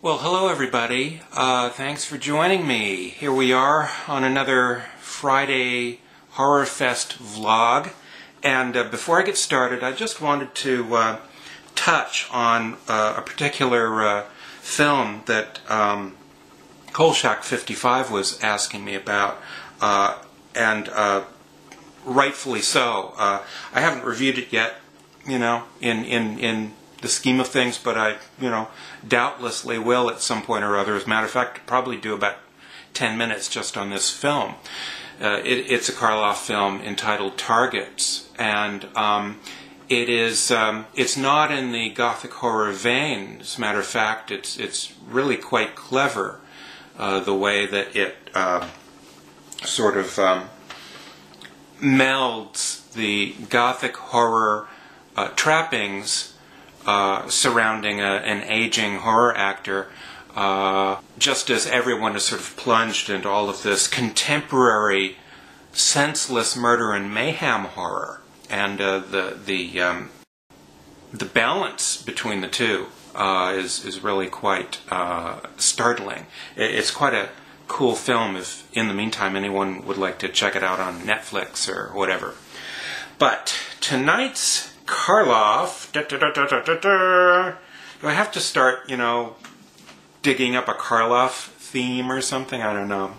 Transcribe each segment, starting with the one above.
Well, hello everybody. Thanks for joining me. Here we are on another Friday Horror Fest vlog. And before I get started, I just wanted to touch on a particular film that Kolshak55 was asking me about, and rightfully so. I haven't reviewed it yet, in the scheme of things, but I, doubtlessly will at some point or other. As a matter of fact, I'll probably do about 10 minutes just on this film. It's a Karloff film entitled Targets, and it's not in the gothic horror vein. As a matter of fact, it's really quite clever, the way that it sort of melds the gothic horror trappings surrounding an aging horror actor, just as everyone is sort of plunged into all of this contemporary senseless murder and mayhem horror, and the balance between the two is really quite startling. It's quite a cool film if in the meantime anyone would like to check it out on Netflix or whatever. But tonight's Karloff, do I have to start, digging up a Karloff theme or something? I don't know.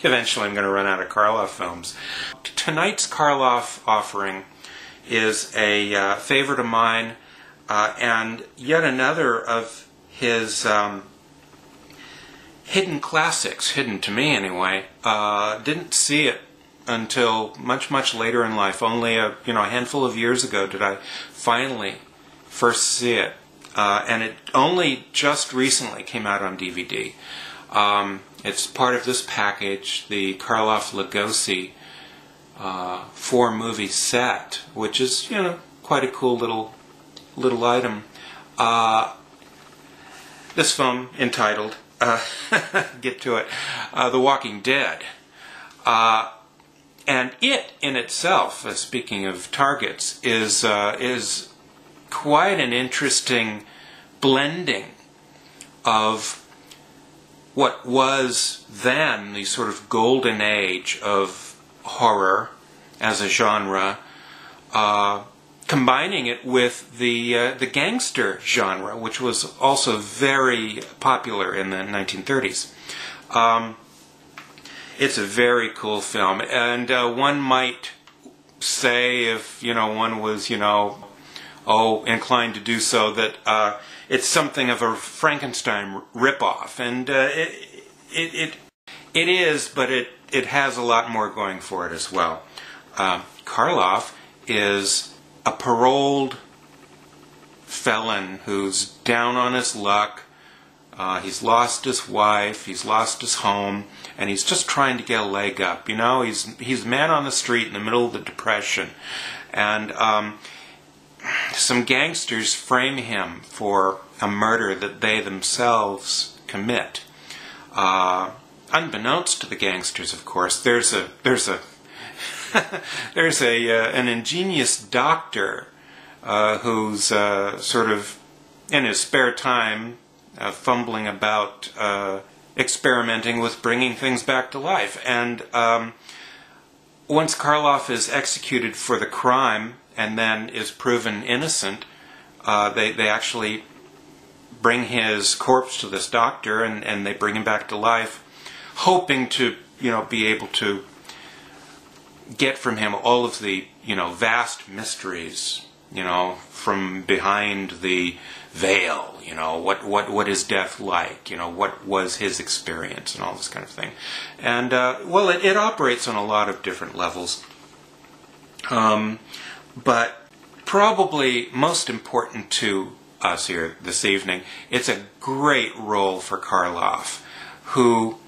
Eventually I'm going to run out of Karloff films. Tonight's Karloff offering is a favorite of mine, and yet another of his hidden classics, hidden to me anyway. Didn't see it until much later in life. Only a handful of years ago did I finally first see it, and it only just recently came out on DVD. It's part of this package, the Karloff Lugosi 4-movie set, which is quite a cool little item. This film entitled get to it, The Walking Dead. And it in itself, speaking of targets, is quite an interesting blending of what was then the sort of golden age of horror as a genre, combining it with the gangster genre, which was also very popular in the 1930s. It's a very cool film, and one might say, if one was inclined to do so, that it's something of a Frankenstein ripoff, and it is, but it has a lot more going for it as well. Karloff is a paroled felon who's down on his luck. He's lost his wife, he's lost his home, and he's just trying to get a leg up. He's a man on the street in the middle of the Depression, and some gangsters frame him for a murder that they themselves commit. Unbeknownst to the gangsters, of course, there's an ingenious doctor who's sort of in his spare time fumbling about, experimenting with bringing things back to life. And once Karloff is executed for the crime and then is proven innocent, they actually bring his corpse to this doctor, and they bring him back to life, hoping to be able to get from him all of the vast mysteries from behind the veil. What is death like? What was his experience, and all this kind of thing. And well, it operates on a lot of different levels. But probably most important to us here this evening, it's a great role for Karloff, who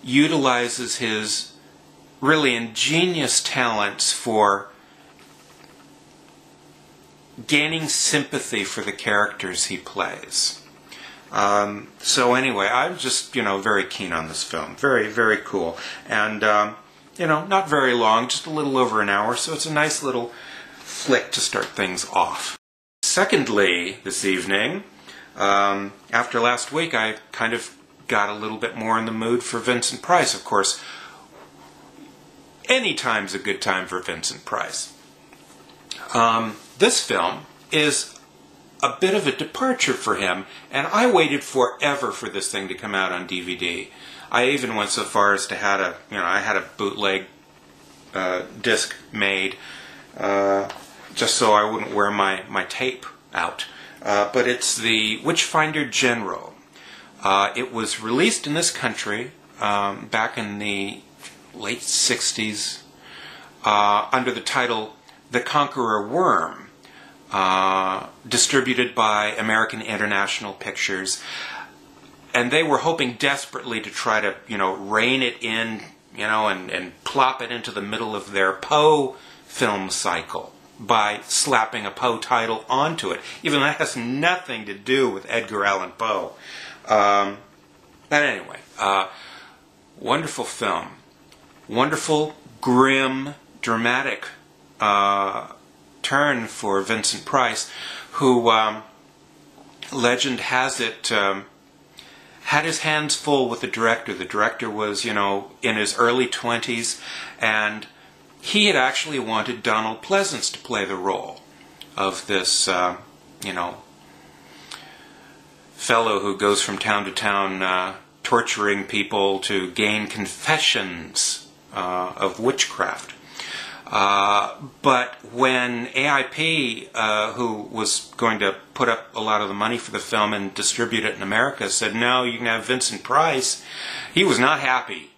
utilizes his really ingenious talents for gaining sympathy for the characters he plays. So anyway, I'm just, very keen on this film. Very, very cool. And, not very long, just a little over an hour, so it's a nice little flick to start things off. Secondly, this evening, After last week, I kind of got a little bit more in the mood for Vincent Price. Of course, any time's a good time for Vincent Price. This film is a bit of a departure for him, and I waited forever for this thing to come out on DVD. I even went so far as to I had a bootleg disc made just so I wouldn't wear my tape out. But it's the Witchfinder General. It was released in this country back in the late 60s under the title The Conqueror Worm, distributed by American International Pictures. And they were hoping desperately to try to, rein it in, and plop it into the middle of their Poe film cycle by slapping a Poe title onto it, even though that has nothing to do with Edgar Allan Poe. But anyway, wonderful film. Wonderful, grim, dramatic turn for Vincent Price, who, legend has it, had his hands full with the director. The director was, in his early 20s, and he had actually wanted Donald Pleasence to play the role of this, fellow who goes from town to town torturing people to gain confessions of witchcraft. But when AIP, who was going to put up a lot of the money for the film and distribute it in America, said, no, you can have Vincent Price, he was not happy.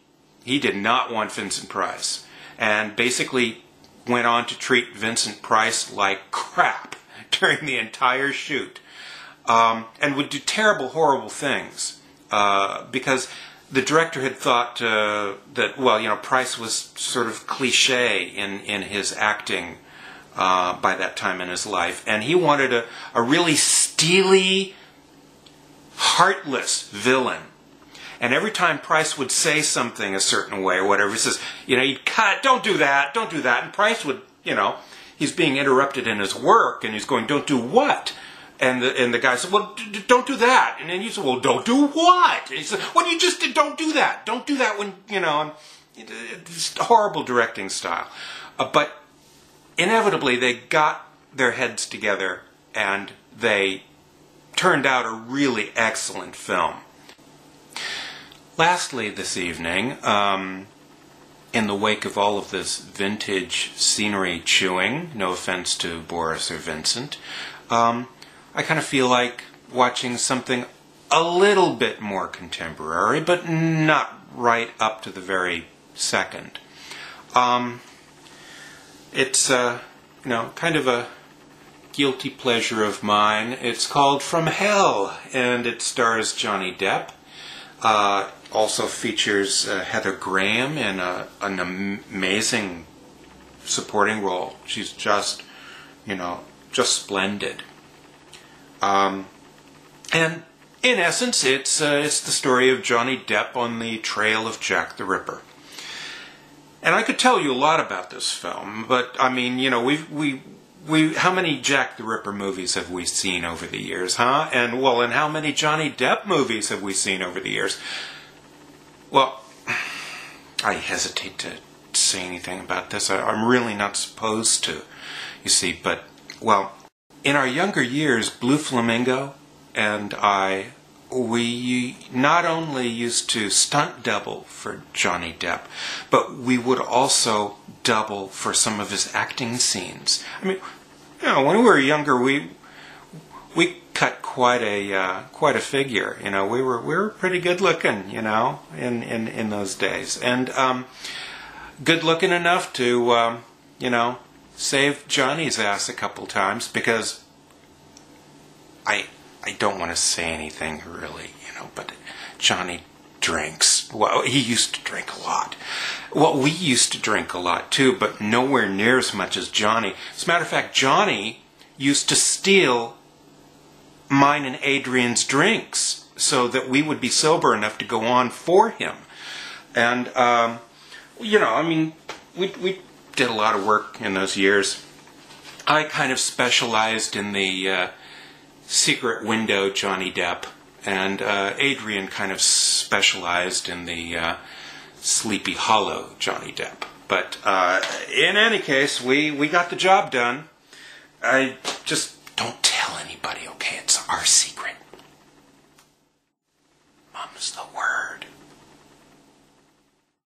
He did not want Vincent Price. And basically went on to treat Vincent Price like crap during the entire shoot. And would do terrible, horrible things. Because the director had thought that, Price was sort of cliche in his acting by that time in his life. And he wanted a really steely, heartless villain. And every time Price would say something a certain way or whatever, he says, he'd cut, don't do that. And Price would, he's being interrupted in his work, and he's going, don't do what? And the guy said, well, don't do that. And then he said, well, don't do what? And he said, well, you just don't do that. Don't do that when, it's horrible directing style. But inevitably, they got their heads together, and they turned out a really excellent film. Lastly, this evening, in the wake of all of this vintage scenery chewing, no offense to Boris or Vincent, I kind of feel like watching something a little bit more contemporary, but not right up to the very second. It's, kind of a guilty pleasure of mine. It's called From Hell, and it stars Johnny Depp. Also features Heather Graham in an amazing supporting role. She's just splendid. And in essence, it's the story of Johnny Depp on the trail of Jack the Ripper. And I could tell you a lot about this film, but I mean, we how many Jack the Ripper movies have we seen over the years, huh? And how many Johnny Depp movies have we seen over the years? Well, I hesitate to say anything about this. I'm really not supposed to, you see, but, in our younger years, Blue Flamingo and we not only used to stunt double for Johnny Depp, but we would also double for some of his acting scenes. I mean, when we were younger, we cut quite a figure. We were pretty good looking, in those days, and good looking enough to save Johnny's ass a couple times, because I don't want to say anything really, but Johnny drinks. Well, he used to drink a lot. Well, we used to drink a lot too, but nowhere near as much as Johnny. As a matter of fact, Johnny used to steal mine and Adrian's drinks so that we would be sober enough to go on for him. And, we did a lot of work in those years. I kind of specialized in the Secret Window Johnny Depp, and Adrian kind of specialized in the Sleepy Hollow Johnny Depp. But in any case, we got the job done. I just don't tell anybody, okay? It's our secret. Mum's the word.